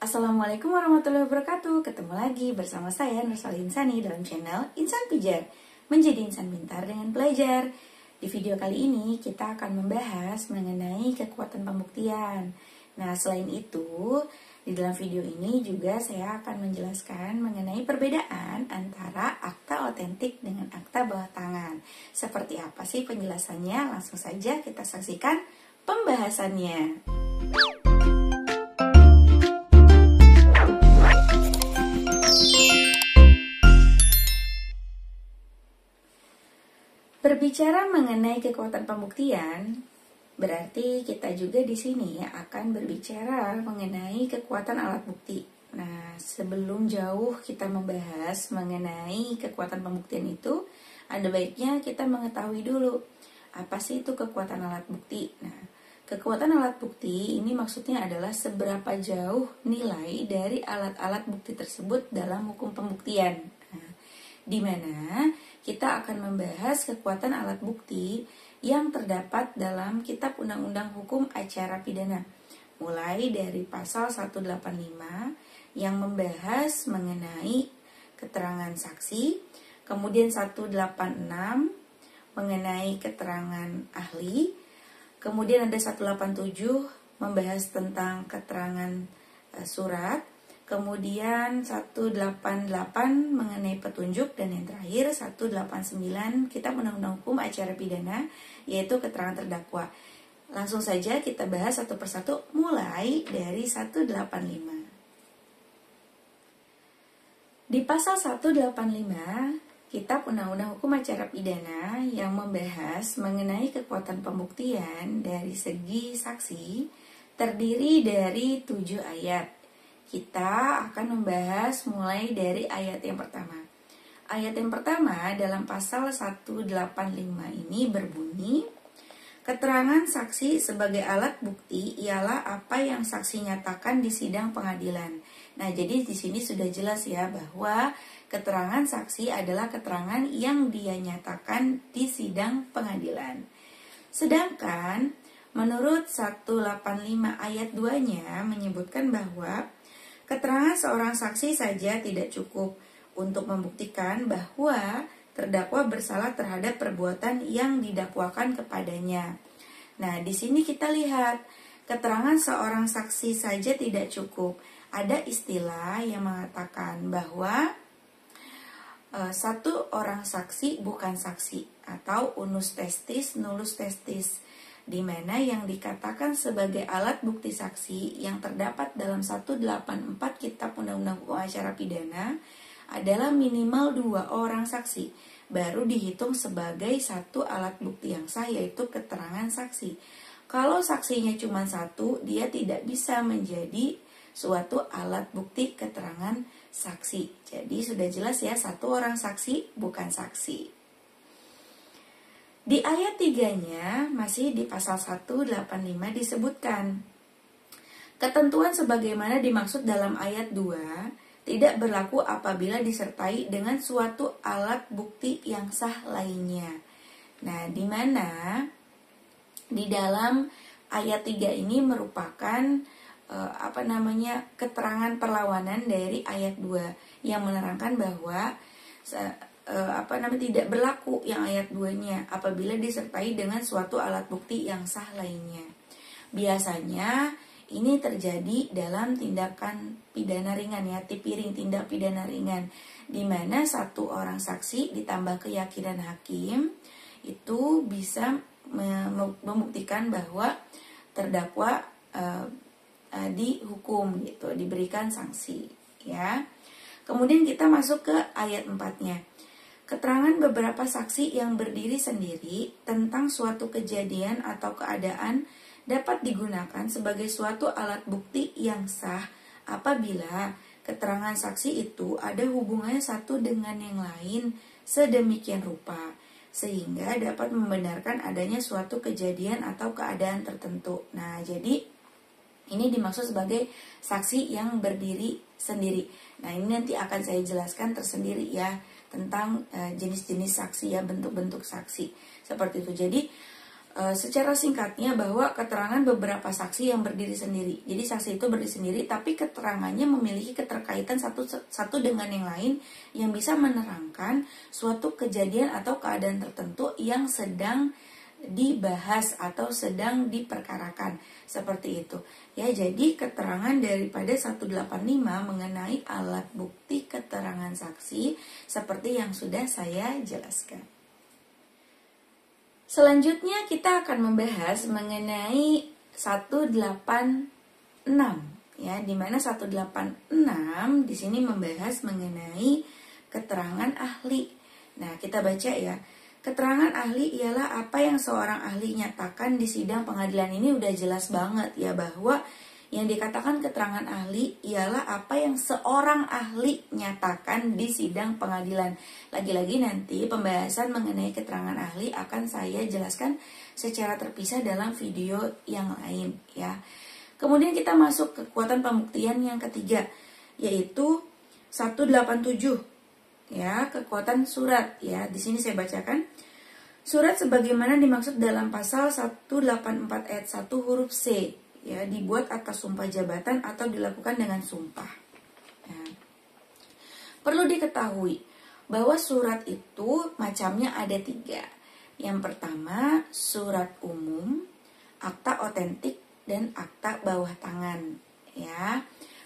Assalamualaikum warahmatullahi wabarakatuh. Ketemu lagi bersama saya Nursalih Insani dalam channel Insan Pijar, menjadi insan pintar dengan belajar. Di video kali ini kita akan membahas mengenai kekuatan pembuktian. Nah, selain itu, di dalam video ini juga saya akan menjelaskan mengenai perbedaan antara akta otentik dengan akta bawah tangan. Seperti apa sih penjelasannya? Langsung saja kita saksikan pembahasannya. Berbicara mengenai kekuatan pembuktian, berarti kita juga di sini akan berbicara mengenai kekuatan alat bukti. Nah, sebelum jauh kita membahas mengenai kekuatan pembuktian itu, ada baiknya kita mengetahui dulu apa sih itu kekuatan alat bukti. Nah, kekuatan alat bukti ini maksudnya adalah seberapa jauh nilai dari alat-alat bukti tersebut dalam hukum pembuktian. Nah, di mana kita akan membahas kekuatan alat bukti yang terdapat dalam Kitab Undang-Undang Hukum Acara Pidana, mulai dari pasal 185 yang membahas mengenai keterangan saksi, kemudian 186 mengenai keterangan ahli, kemudian ada 187 membahas tentang keterangan surat, kemudian 188 mengenai petunjuk, dan yang terakhir 189 Kitab Undang-Undang Hukum Acara Pidana, yaitu keterangan terdakwa. Langsung saja kita bahas satu persatu mulai dari 185. Di pasal 185 Kitab Undang-Undang Hukum Acara Pidana yang membahas mengenai kekuatan pembuktian dari segi saksi terdiri dari 7 ayat. Kita akan membahas mulai dari ayat yang pertama. Ayat yang pertama dalam pasal 185 ini berbunyi, keterangan saksi sebagai alat bukti ialah apa yang saksi nyatakan di sidang pengadilan. Nah, jadi di sini sudah jelas ya bahwa keterangan saksi adalah keterangan yang dia nyatakan di sidang pengadilan. Sedangkan menurut 185 ayat 2-nya menyebutkan bahwa keterangan seorang saksi saja tidak cukup untuk membuktikan bahwa terdakwa bersalah terhadap perbuatan yang didakwakan kepadanya. Nah, di sini kita lihat keterangan seorang saksi saja tidak cukup. Ada istilah yang mengatakan bahwa satu orang saksi bukan saksi, atau unus testis nullus testis, di mana yang dikatakan sebagai alat bukti saksi yang terdapat dalam 184 Kitab Undang-Undang Hukum Acara Pidana adalah minimal 2 orang saksi, baru dihitung sebagai satu alat bukti yang sah, yaitu keterangan saksi. Kalau saksinya cuma 1, dia tidak bisa menjadi suatu alat bukti keterangan saksi. Jadi sudah jelas ya, 1 orang saksi bukan saksi. Di ayat 3-nya masih di pasal 185 disebutkan, ketentuan sebagaimana dimaksud dalam ayat 2 tidak berlaku apabila disertai dengan suatu alat bukti yang sah lainnya. Nah, di mana di dalam ayat 3 ini merupakan keterangan perlawanan dari ayat 2 yang menerangkan bahwa tidak berlaku yang ayat 2-nya apabila disertai dengan suatu alat bukti yang sah lainnya. Biasanya ini terjadi dalam tindakan pidana ringan ya, tipiring tindak pidana ringan, di mana 1 orang saksi ditambah keyakinan hakim itu bisa membuktikan bahwa terdakwa dihukum gitu, diberikan sanksi ya. Kemudian kita masuk ke ayat 4-nya. Keterangan beberapa saksi yang berdiri sendiri tentang suatu kejadian atau keadaan dapat digunakan sebagai suatu alat bukti yang sah apabila keterangan saksi itu ada hubungannya satu dengan yang lain sedemikian rupa sehingga dapat membenarkan adanya suatu kejadian atau keadaan tertentu. Nah, jadi ini dimaksud sebagai saksi yang berdiri sendiri. Nah, ini nanti akan saya jelaskan tersendiri ya tentang jenis-jenis saksi ya, bentuk-bentuk saksi seperti itu. Jadi secara singkatnya bahwa keterangan beberapa saksi yang berdiri sendiri. Jadi saksi itu berdiri sendiri, tapi keterangannya memiliki keterkaitan satu dengan yang lain yang bisa menerangkan suatu kejadian atau keadaan tertentu yang sedang dibahas atau sedang diperkarakan. Seperti itu. Ya, jadi keterangan daripada 185 mengenai alat bukti keterangan saksi seperti yang sudah saya jelaskan. Selanjutnya kita akan membahas mengenai 186 ya, di mana 186 di sini membahas mengenai keterangan ahli. Nah, kita baca ya. Keterangan ahli ialah apa yang seorang ahli nyatakan di sidang pengadilan. Ini udah jelas banget ya, bahwa yang dikatakan keterangan ahli ialah apa yang seorang ahli nyatakan di sidang pengadilan. Lagi-lagi nanti pembahasan mengenai keterangan ahli akan saya jelaskan secara terpisah dalam video yang lain ya. Kemudian kita masuk ke kekuatan pembuktian yang ketiga, yaitu 187 ya, kekuatan surat ya. Di sini saya bacakan. Surat sebagaimana dimaksud dalam pasal 184 ayat 1 huruf C ya, dibuat atas sumpah jabatan atau dilakukan dengan sumpah. Nah, perlu diketahui bahwa surat itu macamnya ada 3. Yang pertama, surat umum, akta otentik, dan akta bawah tangan ya.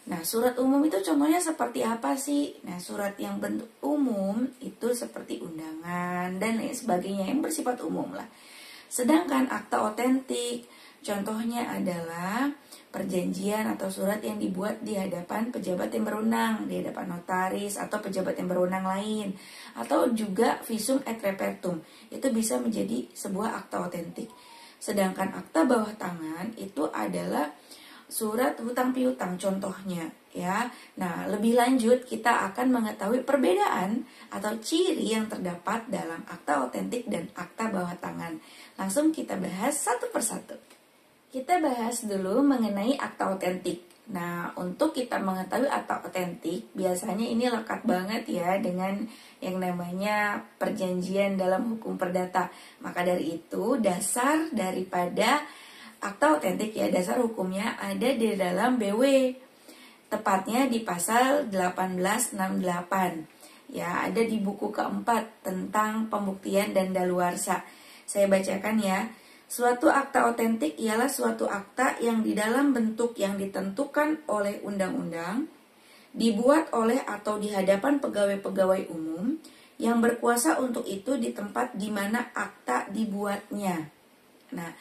Nah, surat umum itu contohnya seperti apa sih? Nah, surat yang bentuk umum itu seperti undangan dan lain sebagainya yang bersifat umum lah. Sedangkan akta otentik contohnya adalah perjanjian atau surat yang dibuat di hadapan pejabat yang berwenang, di hadapan notaris atau pejabat yang berwenang lain, atau juga visum et repertum. Itu bisa menjadi sebuah akta otentik. Sedangkan akta bawah tangan itu adalah surat hutang piutang contohnya ya. Nah, lebih lanjut kita akan mengetahui perbedaan atau ciri yang terdapat dalam akta otentik dan akta bawah tangan. Langsung kita bahas satu persatu. Kita bahas dulu mengenai akta otentik. Nah, untuk kita mengetahui akta otentik, biasanya ini lekat banget ya dengan yang namanya perjanjian dalam hukum perdata. Maka dari itu, dasar daripada akta otentik ya, dasar hukumnya ada di dalam BW. Tepatnya di pasal 1868. Ya, ada di buku keempat tentang pembuktian dan daluarsa. Saya bacakan ya. Suatu akta otentik ialah suatu akta yang di dalam bentuk yang ditentukan oleh undang-undang, dibuat oleh atau di hadapan pegawai-pegawai umum yang berkuasa untuk itu di tempat di mana akta dibuatnya. Nah,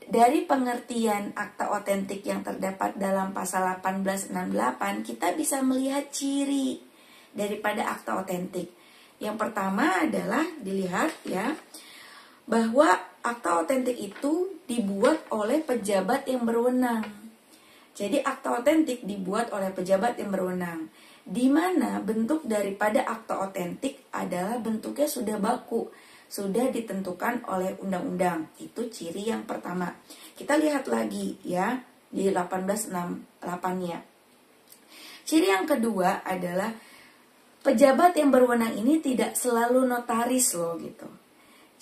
dari pengertian akta otentik yang terdapat dalam pasal 1868, kita bisa melihat ciri daripada akta otentik. Yang pertama adalah dilihat ya, bahwa akta otentik itu dibuat oleh pejabat yang berwenang. Jadi akta otentik dibuat oleh pejabat yang berwenang, di mana bentuk daripada akta otentik adalah bentuknya sudah baku, sudah ditentukan oleh undang-undang. Itu ciri yang pertama. Kita lihat lagi ya di 1868-nya. Ciri yang kedua adalah pejabat yang berwenang ini tidak selalu notaris loh gitu.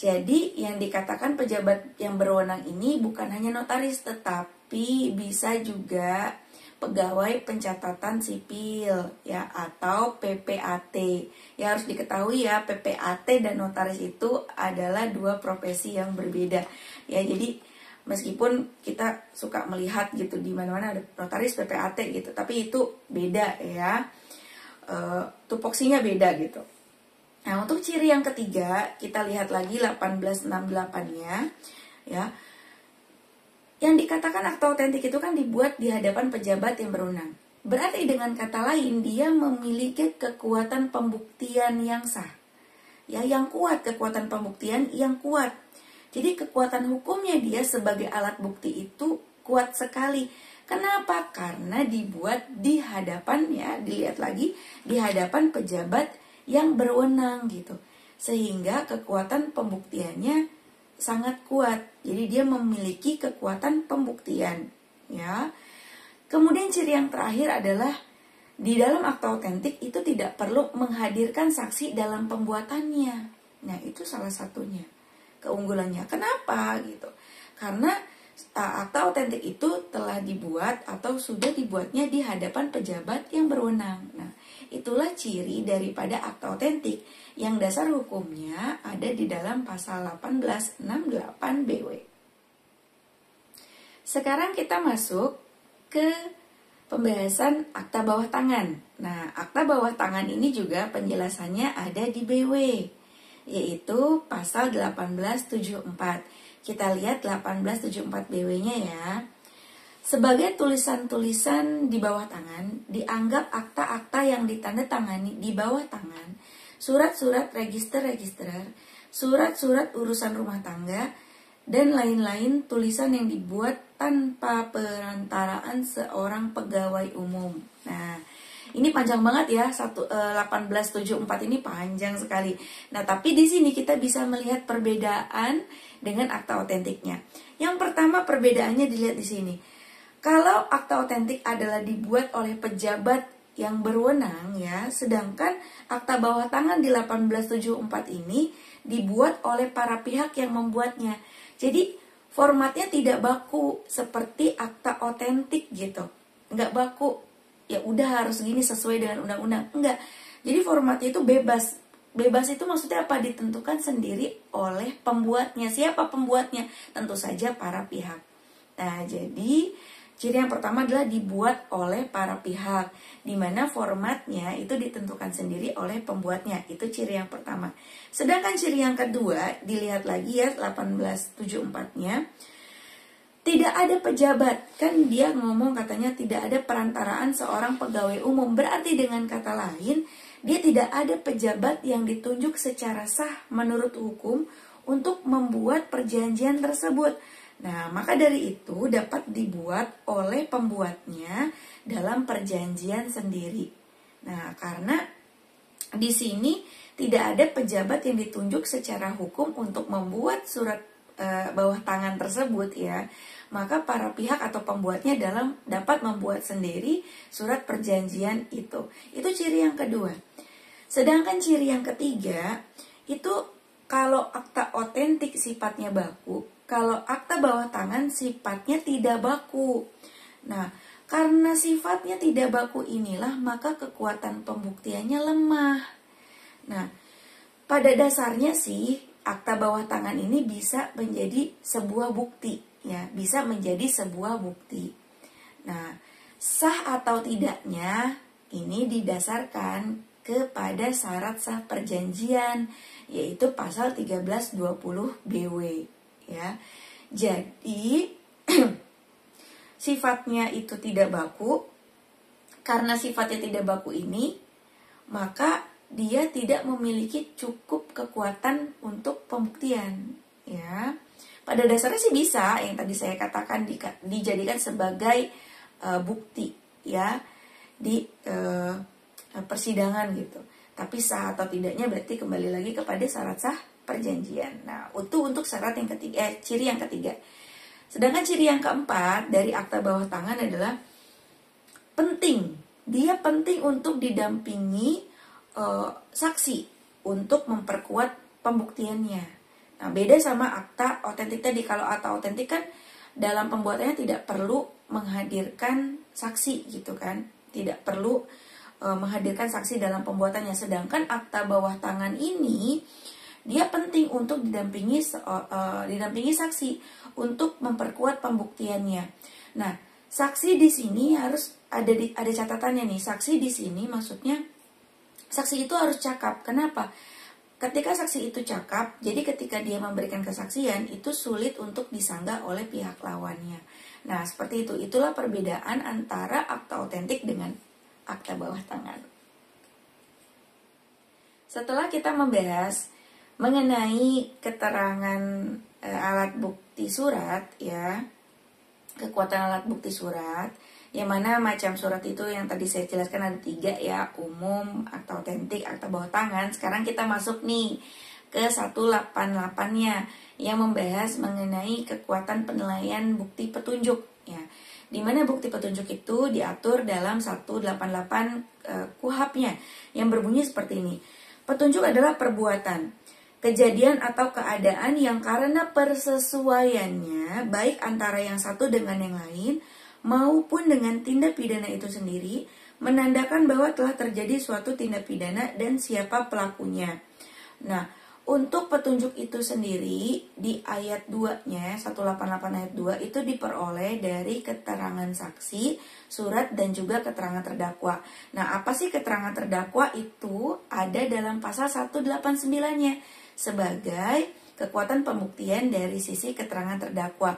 Jadi yang dikatakan pejabat yang berwenang ini bukan hanya notaris, tetapi bisa juga pegawai pencatatan sipil ya, atau PPAT. Ya, harus diketahui ya, PPAT dan notaris itu adalah dua profesi yang berbeda. Ya, jadi meskipun kita suka melihat gitu di mana-mana ada notaris, PPAT gitu, tapi itu beda ya. Tupoksinya beda gitu. Nah, untuk ciri yang ketiga, kita lihat lagi 1868-nya ya. Yang dikatakan akta otentik itu kan dibuat di hadapan pejabat yang berwenang. Berarti dengan kata lain, dia memiliki kekuatan pembuktian yang sah. Ya, yang kuat, kekuatan pembuktian yang kuat. Jadi kekuatan hukumnya dia sebagai alat bukti itu kuat sekali. Kenapa? Karena dibuat di hadapan ya, dilihat lagi, di hadapan pejabat yang berwenang gitu, sehingga kekuatan pembuktiannya sangat kuat. Jadi dia memiliki kekuatan pembuktian ya. Kemudian ciri yang terakhir adalah di dalam akta otentik itu tidak perlu menghadirkan saksi dalam pembuatannya. Nah, itu salah satunya keunggulannya. Kenapa gitu? Karena akta otentik itu telah dibuat atau sudah dibuatnya di hadapan pejabat yang berwenang. Nah, itulah ciri daripada akta otentik yang dasar hukumnya ada di dalam pasal 1868 BW. Sekarang kita masuk ke pembahasan akta bawah tangan. Nah, akta bawah tangan ini juga penjelasannya ada di BW, yaitu pasal 1874. Kita lihat 1874 BW-nya ya. Sebagai tulisan-tulisan di bawah tangan, dianggap akta-akta yang ditandatangani di bawah tangan, surat-surat register-register, surat-surat urusan rumah tangga, dan lain-lain tulisan yang dibuat tanpa perantaraan seorang pegawai umum. Nah, ini panjang banget ya, 1874 ini panjang sekali. Nah, tapi di sini kita bisa melihat perbedaan dengan akta otentiknya. Yang pertama perbedaannya dilihat di sini. Kalau akta otentik adalah dibuat oleh pejabat yang berwenang ya, sedangkan akta bawah tangan di 1874 ini dibuat oleh para pihak yang membuatnya. Jadi formatnya tidak baku seperti akta otentik gitu. Enggak baku. Ya udah harus gini sesuai dengan undang-undang. Enggak. Jadi formatnya itu bebas. Bebas itu maksudnya apa? Ditentukan sendiri oleh pembuatnya. Siapa pembuatnya? Tentu saja para pihak. Nah, jadi ciri yang pertama adalah dibuat oleh para pihak, di mana formatnya itu ditentukan sendiri oleh pembuatnya. Itu ciri yang pertama. Sedangkan ciri yang kedua, dilihat lagi ya 1874-nya. Tidak ada pejabat, kan dia ngomong katanya tidak ada perantaraan seorang pegawai umum. Berarti dengan kata lain, dia tidak ada pejabat yang ditunjuk secara sah menurut hukum untuk membuat perjanjian tersebut. Nah, maka dari itu dapat dibuat oleh pembuatnya dalam perjanjian sendiri. Nah, karena di sini tidak ada pejabat yang ditunjuk secara hukum untuk membuat surat bawah tangan tersebut ya, maka para pihak atau pembuatnya dapat membuat sendiri surat perjanjian itu. Itu ciri yang kedua. Sedangkan ciri yang ketiga itu kalau akta otentik sifatnya baku, kalau akta bawah tangan sifatnya tidak baku. Nah, karena sifatnya tidak baku inilah maka kekuatan pembuktiannya lemah. Nah, pada dasarnya sih akta bawah tangan ini bisa menjadi sebuah bukti, ya, bisa menjadi sebuah bukti. Nah, sah atau tidaknya ini didasarkan kepada syarat sah perjanjian, yaitu pasal 1320 BW, ya. Jadi sifatnya itu tidak baku. Karena sifatnya tidak baku ini, maka dia tidak memiliki cukup kekuatan untuk pembuktian, ya. Pada dasarnya sih bisa, yang tadi saya katakan dijadikan sebagai bukti, ya, di persidangan gitu. Tapi sah atau tidaknya berarti kembali lagi kepada syarat sah perjanjian. Nah, itu untuk syarat yang ketiga, ciri yang ketiga. Sedangkan ciri yang keempat dari akta bawah tangan adalah penting. Dia penting untuk didampingi saksi untuk memperkuat pembuktiannya. Nah, beda sama akta otentik tadi. Kalau akta otentik kan dalam pembuatannya tidak perlu menghadirkan saksi gitu kan, tidak perlu menghadirkan saksi dalam pembuatannya. Sedangkan akta bawah tangan ini dia penting untuk didampingi saksi untuk memperkuat pembuktiannya. Nah, saksi di sini harus ada catatannya nih. Saksi di sini maksudnya saksi itu harus cakap. Kenapa? Ketika saksi itu cakap, jadi ketika dia memberikan kesaksian, itu sulit untuk disanggah oleh pihak lawannya. Nah, seperti itu. Itulah perbedaan antara akta otentik dengan akta bawah tangan. Setelah kita membahas mengenai keterangan alat bukti surat, ya, kekuatan alat bukti surat, yang mana macam surat itu yang tadi saya jelaskan ada 3 ya, umum, akta otentik, akta bawah tangan. Sekarang kita masuk nih ke 188-nya yang membahas mengenai kekuatan penilaian bukti petunjuk ya. Di mana bukti petunjuk itu diatur dalam 188 KUHP-nya yang berbunyi seperti ini. Petunjuk adalah perbuatan kejadian atau keadaan yang karena persesuaiannya baik antara yang satu dengan yang lain maupun dengan tindak pidana itu sendiri menandakan bahwa telah terjadi suatu tindak pidana dan siapa pelakunya. Nah, untuk petunjuk itu sendiri di ayat 2-nya, 188 ayat 2 itu diperoleh dari keterangan saksi, surat dan juga keterangan terdakwa. Nah, apa sih keterangan terdakwa itu? Ada dalam pasal 189-nya sebagai kekuatan pembuktian dari sisi keterangan terdakwa.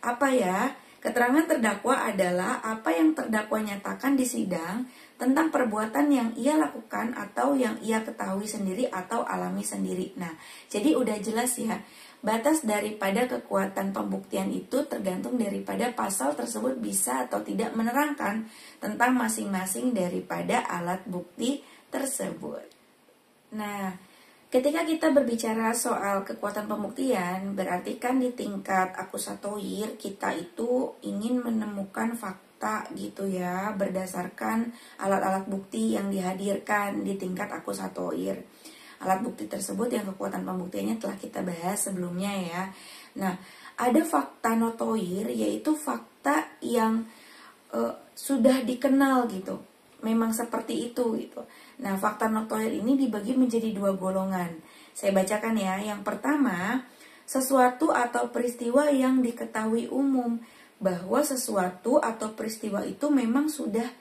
Apa ya? Keterangan terdakwa adalah apa yang terdakwa nyatakan di sidang tentang perbuatan yang ia lakukan atau yang ia ketahui sendiri atau alami sendiri. Nah, jadi udah jelas ya, batas daripada kekuatan pembuktian itu tergantung daripada pasal tersebut bisa atau tidak menerangkan tentang masing-masing daripada alat bukti tersebut. Nah, ketika kita berbicara soal kekuatan pembuktian, berarti kan di tingkat akusatoir kita itu ingin menemukan fakta gitu ya, berdasarkan alat-alat bukti yang dihadirkan di tingkat akusatoir. Alat bukti tersebut yang kekuatan pembuktiannya telah kita bahas sebelumnya ya. Nah, ada fakta notoir, yaitu fakta yang sudah dikenal gitu. Memang seperti itu gitu. Nah, fakta notoir ini dibagi menjadi dua golongan. Saya bacakan ya. Yang pertama, sesuatu atau peristiwa yang diketahui umum bahwa sesuatu atau peristiwa itu memang sudah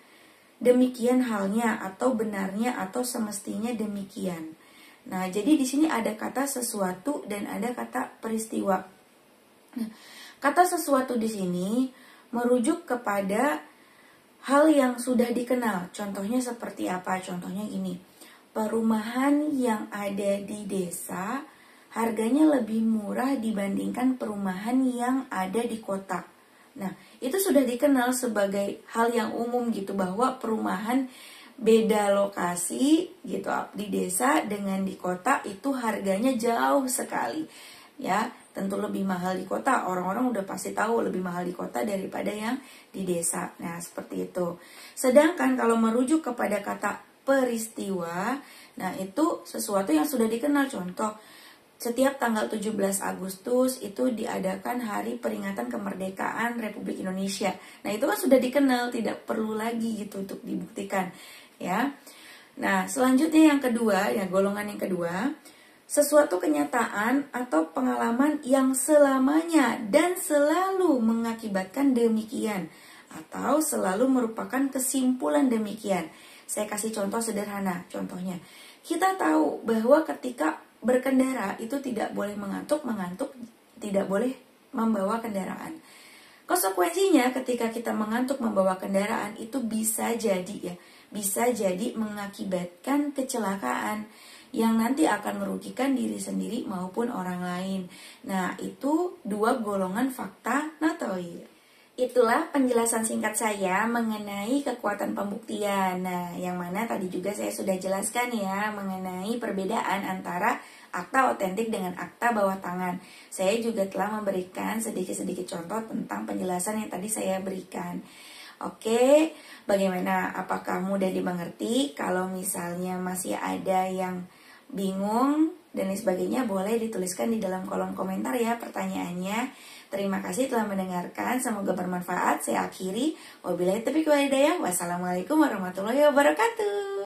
demikian halnya atau benarnya atau semestinya demikian. Nah, jadi di sini ada kata sesuatu dan ada kata peristiwa. Nah, kata sesuatu di sini merujuk kepada hal yang sudah dikenal. Contohnya seperti apa? Contohnya gini. Perumahan yang ada di desa harganya lebih murah dibandingkan perumahan yang ada di kota. Nah, itu sudah dikenal sebagai hal yang umum gitu, bahwa perumahan beda lokasi gitu di desa dengan di kota itu harganya jauh sekali. Ya, tentu lebih mahal di kota. Orang-orang udah pasti tahu lebih mahal di kota daripada yang di desa. Nah, seperti itu. Sedangkan kalau merujuk kepada kata peristiwa, nah itu sesuatu yang sudah dikenal. Contoh, setiap tanggal 17 Agustus itu diadakan hari peringatan kemerdekaan Republik Indonesia. Nah, itu kan sudah dikenal, tidak perlu lagi gitu untuk dibuktikan, ya. Nah, selanjutnya yang kedua, ya golongan yang kedua, sesuatu kenyataan atau pengalaman yang selamanya dan selalu mengakibatkan demikian atau selalu merupakan kesimpulan demikian. Saya kasih contoh sederhana. Contohnya, kita tahu bahwa ketika berkendara itu tidak boleh mengantuk, tidak boleh membawa kendaraan. Konsekuensinya ketika kita mengantuk membawa kendaraan itu bisa jadi mengakibatkan kecelakaan yang nanti akan merugikan diri sendiri maupun orang lain. Nah, itu dua golongan fakta notoir. Itulah penjelasan singkat saya mengenai kekuatan pembuktian. Nah, yang mana tadi juga saya sudah jelaskan ya mengenai perbedaan antara akta otentik dengan akta bawah tangan. Saya juga telah memberikan sedikit-sedikit contoh tentang penjelasan yang tadi saya berikan. Oke, bagaimana? Apakah mudah dimengerti? Kalau misalnya masih ada yang bingung dan lain sebagainya, boleh dituliskan di dalam kolom komentar ya pertanyaannya. Terima kasih telah mendengarkan, semoga bermanfaat. Saya akhiri, wabillahi taufiq wal hidayah. Wassalamualaikum warahmatullahi wabarakatuh.